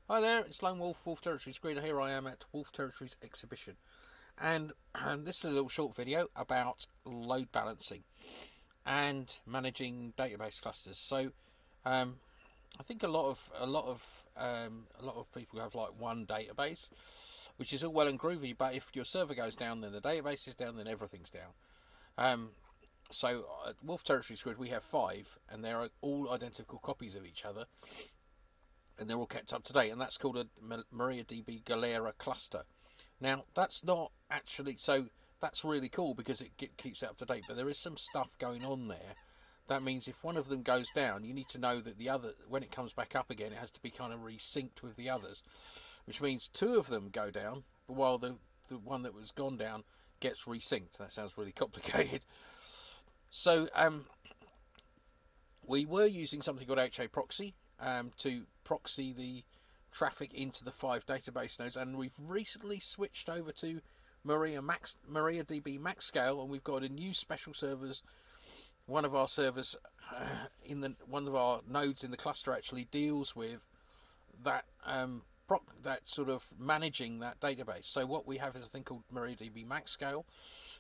Hi there, it's Lone Wolf, Wolf Territories Grid. Here I am at Wolf Territories Exhibition. And this is a little short video about load balancing and managing database clusters. Um, I think a lot of people have like one database, which is all well and groovy. But if your server goes down, then the database is down, then everything's down. So at Wolf Territories Grid, we have five, and they're all identical copies of each other, and they're all kept up to date, and that's called a MariaDB Galera cluster. Now, that's not actually so. That's really cool because it keeps it up to date. But there is some stuff going on there. That means if one of them goes down, you need to know that the other, when it comes back up again, it has to be kind of resynced with the others, which means two of them go down, while the one that was gone down gets resynced. That sounds really complicated. So we were using something called HA proxy to proxy the traffic into the five database nodes, and we've recently switched over to MariaDB Max Scale, and we've got a new special servers. One of our servers one of our nodes in the cluster actually deals with that that sort of managing that database. So what we have is a thing called MariaDB Max Scale.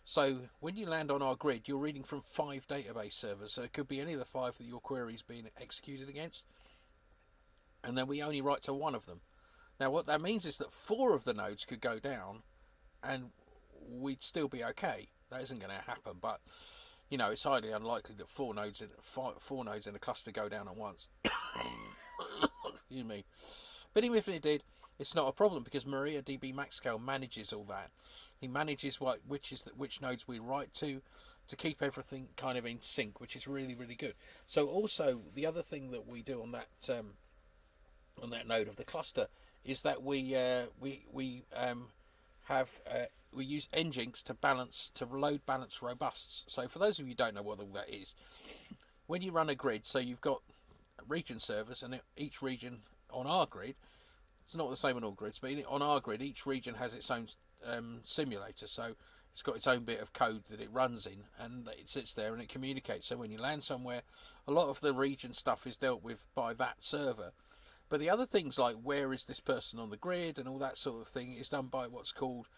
So when you land on our grid, you're reading from five database servers. So it could be any of the five that your query is being executed against, and then we only write to one of them. Now what that means is that four of the nodes could go down, and we'd still be okay. That isn't going to happen, but it's highly unlikely that four nodes in a cluster go down at once. Excuse me. But even if it did, it's not a problem because MariaDB MaxScale manages all that. He manages which nodes we write to keep everything kind of in sync, which is really, really good. So also the other thing that we do on that node of the cluster is that we use Nginx to load balance robusts. So for those of you who don't know what all that is, when you run a grid, so you've got region servers, and each region on our grid, it's not the same on all grids, but on our grid, each region has its own simulator. So it's got its own bit of code that it runs in, and it sits there and it communicates. So when you land somewhere, a lot of the region stuff is dealt with by that server. But the other things like where is this person on the grid and all that sort of thing is done by what's called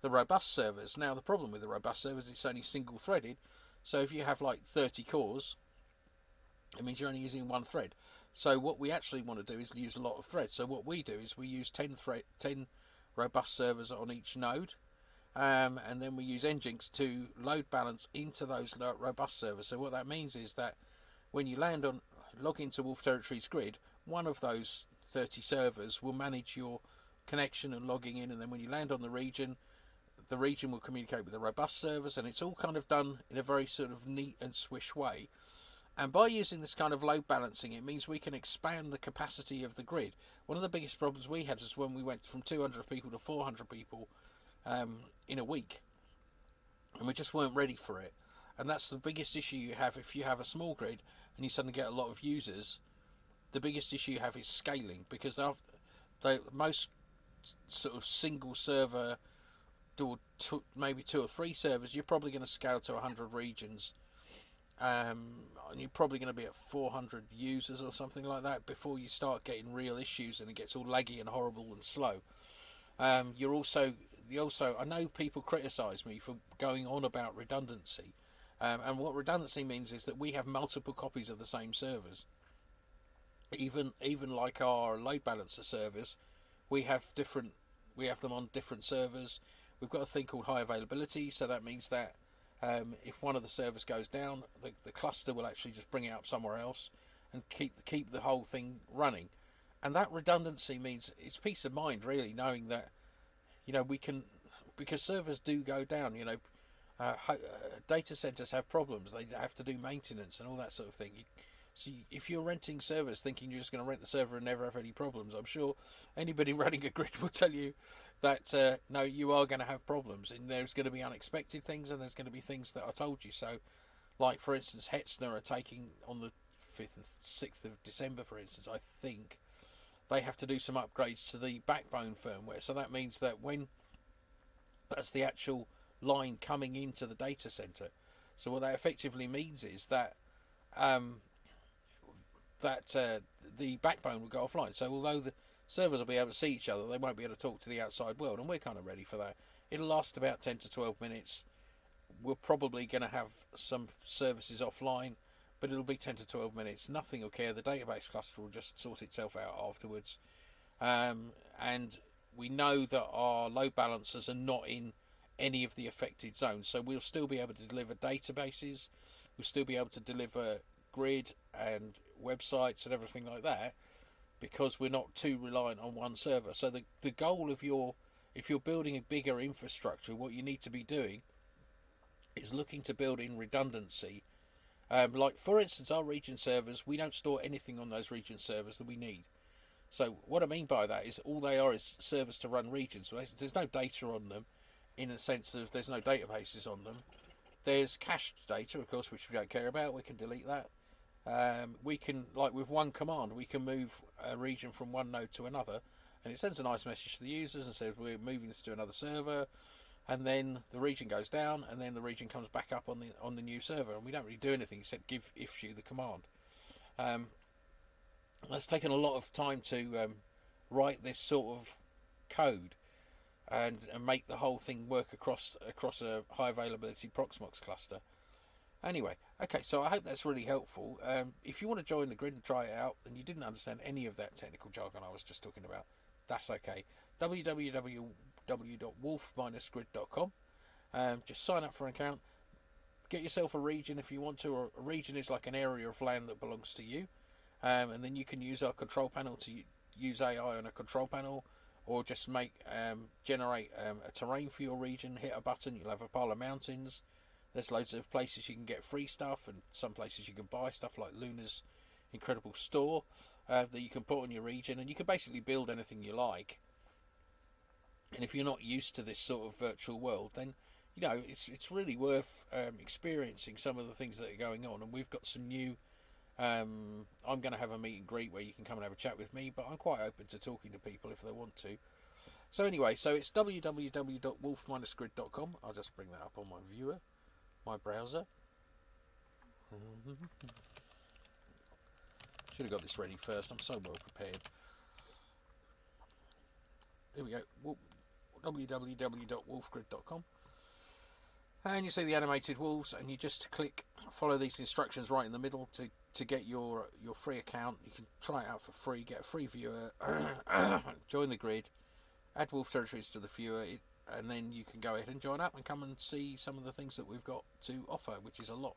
the robust servers. Now the problem with the robust servers is it's only single threaded. So if you have like 30 cores, it means you're only using one thread. So what we actually want to do is use a lot of threads. So what we do is we use 10 robust servers on each node, and then we use Nginx to load balance into those robust servers. So what that means is that when you log into Wolf Territories Grid, one of those 30 servers will manage your connection and logging in, and then when you land on the region will communicate with the robust servers, and it's all kind of done in a very sort of neat and swish way. And by using this kind of load balancing, it means we can expand the capacity of the grid. One of the biggest problems we had is when we went from 200 people to 400 people in a week, and we just weren't ready for it. And that's the biggest issue you have if you have a small grid and you suddenly get a lot of users. The biggest issue you have is scaling, because most sort of single server, maybe two or three servers, you're probably going to scale to 100 regions, and you're probably going to be at 400 users or something like that before you start getting real issues and it gets all laggy and horrible and slow. You're also I know people criticise me for going on about redundancy, and what redundancy means is that we have multiple copies of the same servers. Even like our load balancer servers, we have them on different servers. We've got a thing called high availability, so that means that if one of the servers goes down, the cluster will actually just bring it up somewhere else and keep the whole thing running. And that redundancy means it's peace of mind, really, knowing that we can, because servers do go down. Data centers have problems; they have to do maintenance and all that sort of thing. So if you're renting servers thinking you're just going to rent the server and never have any problems, I'm sure anybody running a grid will tell you that no, you are going to have problems, and there's going to be unexpected things, and there's going to be things that I told you. So, like for instance, Hetzner are taking on the 5th and 6th of December, for instance, I think they have to do some upgrades to the backbone firmware. So that means that when that's the actual line coming into the data center. So what that effectively means is that the backbone will go offline. So although servers will be able to see each other. They won't be able to talk to the outside world, and we're kind of ready for that. It'll last about 10 to 12 minutes. We're probably going to have some services offline, but it'll be 10 to 12 minutes. Nothing will care. The database cluster will just sort itself out afterwards. And we know that our load balancers are not in any of the affected zones, so we'll still be able to deliver databases. We'll still be able to deliver grid and websites and everything like that, because we're not too reliant on one server. So the goal of if you're building a bigger infrastructure, what you need to be doing is looking to build in redundancy. Like, for instance, our region servers, we don't store anything on those region servers that we need. So what I mean by that is all they are is servers to run regions. There's no data on them, in a sense of there's no databases on them. There's cached data, of course, which we don't care about. We can delete that. We can, like with one command, we can move a region from one node to another, and it sends a nice message to the users and says we're moving this to another server, and then the region goes down, and then the region comes back up on the new server, and we don't really do anything except give issue the command. That's taken a lot of time to write this sort of code and make the whole thing work across a high availability Proxmox cluster. Anyway, okay, so I hope that's really helpful. If you want to join the grid and try it out and you didn't understand any of that technical jargon I was just talking about, that's okay. www.wolf-grid.com. Just sign up for an account. Get yourself a region if you want to. Or a region is like an area of land that belongs to you. And then you can use our control panel to use AI on a control panel, or just generate a terrain for your region. Hit a button, you'll have a pile of mountains. There's loads of places you can get free stuff, and some places you can buy stuff like Luna's incredible store that you can put on your region, and you can basically build anything you like. And if you're not used to this sort of virtual world, then it's really worth experiencing some of the things that are going on. And we've got some new. I'm going to have a meet and greet where you can come and have a chat with me, but I'm quite open to talking to people if they want to. So anyway, so it's www.wolf-grid.com. I'll just bring that up on my viewer, my browser. Should have got this ready first. I'm so well prepared. Here we go. www.wolfgrid.com. And you see the animated wolves, and you just follow these instructions right in the middle to get your free account. You can try it out for free, get a free viewer, join the grid, add wolf territories to the viewer, and then you can go ahead and join up and come and see some of the things that we've got to offer, which is a lot.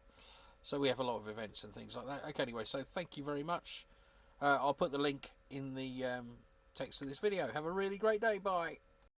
So we have a lot of events and things like that. Okay, anyway, so thank you very much. I'll put the link in the text of this video. Have a really great day. Bye.